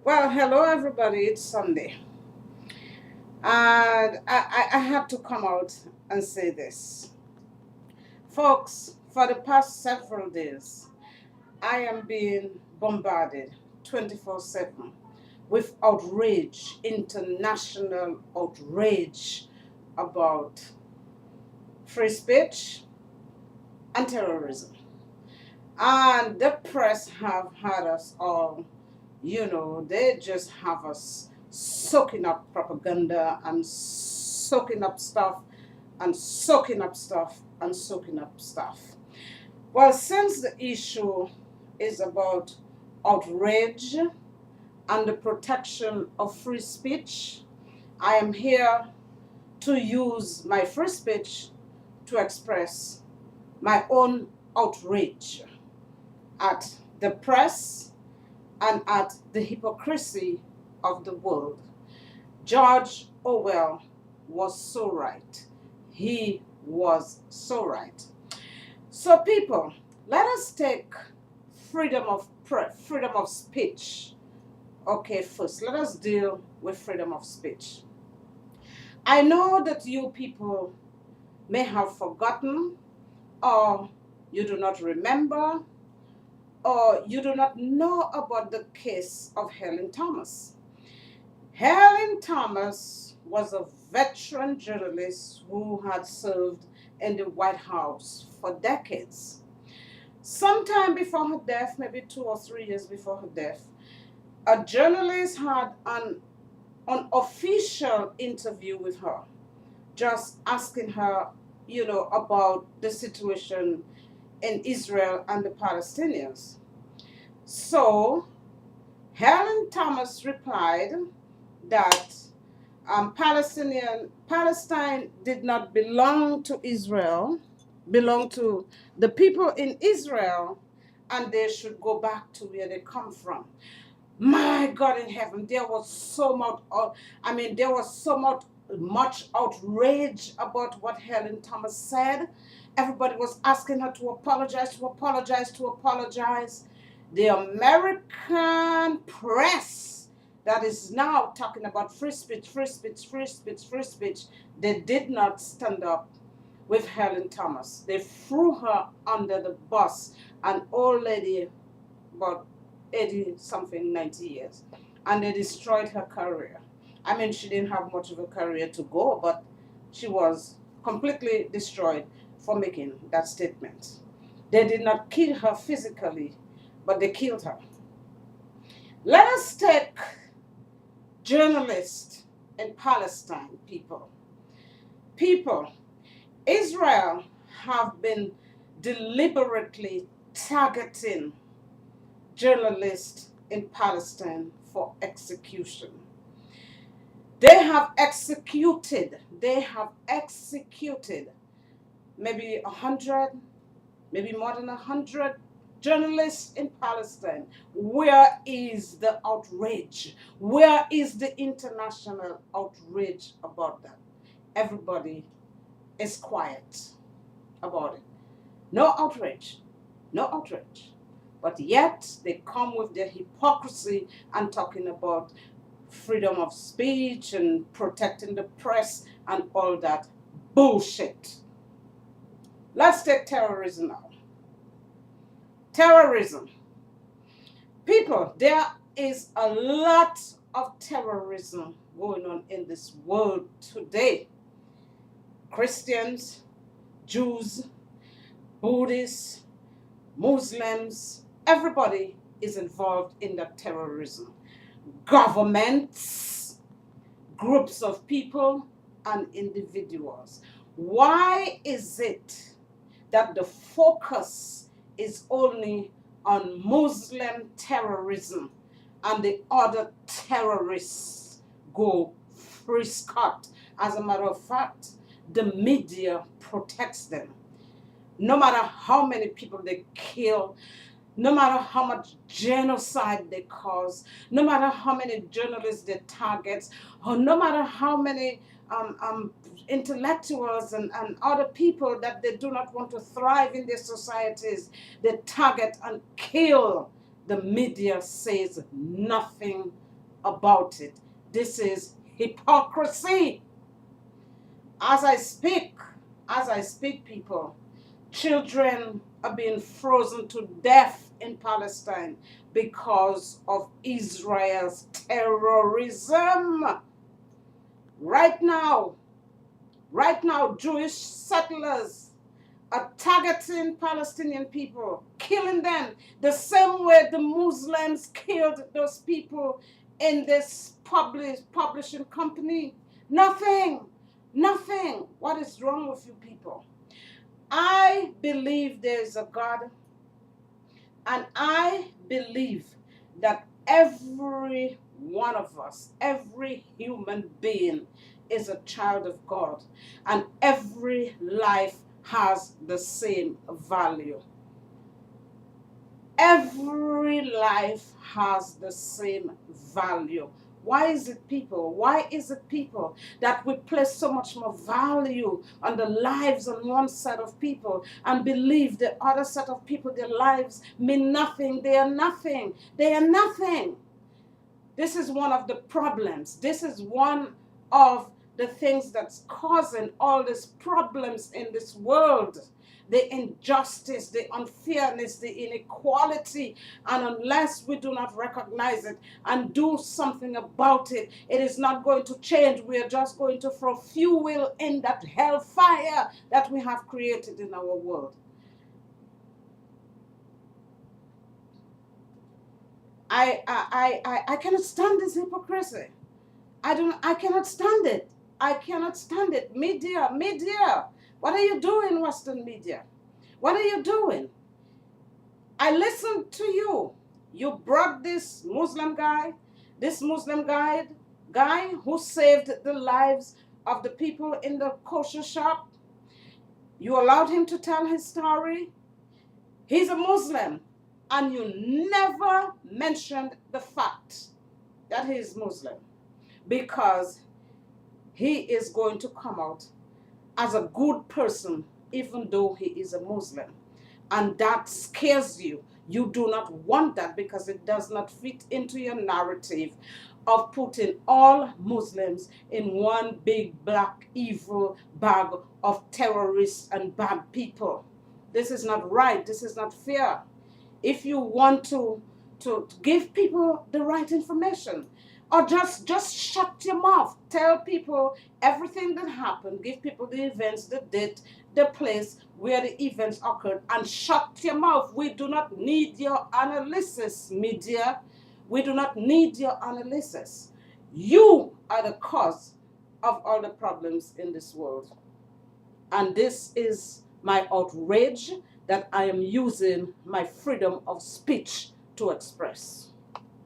Well, hello everybody. It's Sunday, and I had to come out and say this, folks. For the past several days, I am being bombarded 24/7 with outrage, international outrage about free speech and terrorism, and the press have had us all. They just have us soaking up propaganda and soaking up stuff and soaking up stuff and soaking up stuff. Well, since the issue is about outrage and the protection of free speech, I am here to use my free speech to express my own outrage at the press and at the hypocrisy of the world. George Orwell was so right. He was so right. So, people, let us take freedom of speech. Okay, first, let us deal with freedom of speech. I know that you people may have forgotten, or you do not remember, or you do not know about the case of Helen Thomas. Helen Thomas was a veteran journalist who had served in the White House for decades. Sometime before her death, maybe 2 or 3 years before her death, a journalist had an unofficial interview with her, just asking her, about the situation in Israel and the Palestinians. So Helen Thomas replied that Palestine did not belong to Israel, belong to the people in Israel, and they should go back to where they come from. My God in heaven, there was so much. There was so much outrage about what Helen Thomas said. Everybody was asking her to apologize, to apologize, to apologize. The American press that is now talking about free speech, free speech, free speech, free speech, they did not stand up with Helen Thomas. They threw her under the bus, an old lady, about 80 something, 90 years, and they destroyed her career. She didn't have much of a career to go, but she was completely destroyed for making that statement. They did not kill her physically, but they killed her. Let us take journalists in Palestine, people. People, Israel have been deliberately targeting journalists in Palestine for execution. They have executed maybe 100, maybe more than 100 journalists in Palestine. Where is the outrage? Where is the international outrage about that? Everybody is quiet about it. No outrage. No outrage. But yet they come with their hypocrisy and talking about freedom of speech and protecting the press and all that bullshit. Let's take terrorism now. Terrorism. People, there is a lot of terrorism going on in this world today. Christians, Jews, Buddhists, Muslims, everybody is involved in that terrorism. Governments, groups of people, and individuals. Why is it that the focus is only on Muslim terrorism and the other terrorists go free scot? As a matter of fact, the media protects them. No matter how many people they kill, no matter how much genocide they cause, no matter how many journalists they target, or no matter how many intellectuals and other people that they do not want to thrive in their societies, they target and kill. The media says nothing about it. This is hypocrisy. As I speak, people, children are being frozen to death in Palestine because of Israel's terrorism. Right now, Jewish settlers are targeting Palestinian people, killing them the same way the Muslims killed those people in this publishing company. Nothing. What is wrong with you people? I believe there is a God, and I believe that every one of us, every human being is a child of God, and every life has the same value. Every life has the same value. Why is it people that we place so much more value on the lives on one set of people and believe the other set of people, their lives mean nothing? They are nothing. This is one of the problems. This is one of the things that's causing all these problems in this world. The injustice, the unfairness, the inequality. And unless we do not recognize it and do something about it, it is not going to change. We are just going to throw fuel in that hellfire that we have created in our world. I cannot stand this hypocrisy. I cannot stand it. Media. What are you doing, Western media? What are you doing? I listened to you. You brought this Muslim guy who saved the lives of the people in the kosher shop. You allowed him to tell his story. He's a Muslim, and you never mentioned the fact that he is Muslim, because he is going to come out as a good person even though he is a Muslim. And that scares you. You do not want that because it does not fit into your narrative of putting all Muslims in one big black evil bag of terrorists and bad people. This is not right. This is not fair. If you want to give people the right information, or just shut your mouth. Tell people everything that happened. Give people the events, the date, the place where the events occurred, and shut your mouth. We do not need your analysis, media. We do not need your analysis. You are the cause of all the problems in this world. And this is my outrage that I am using my freedom of speech to express.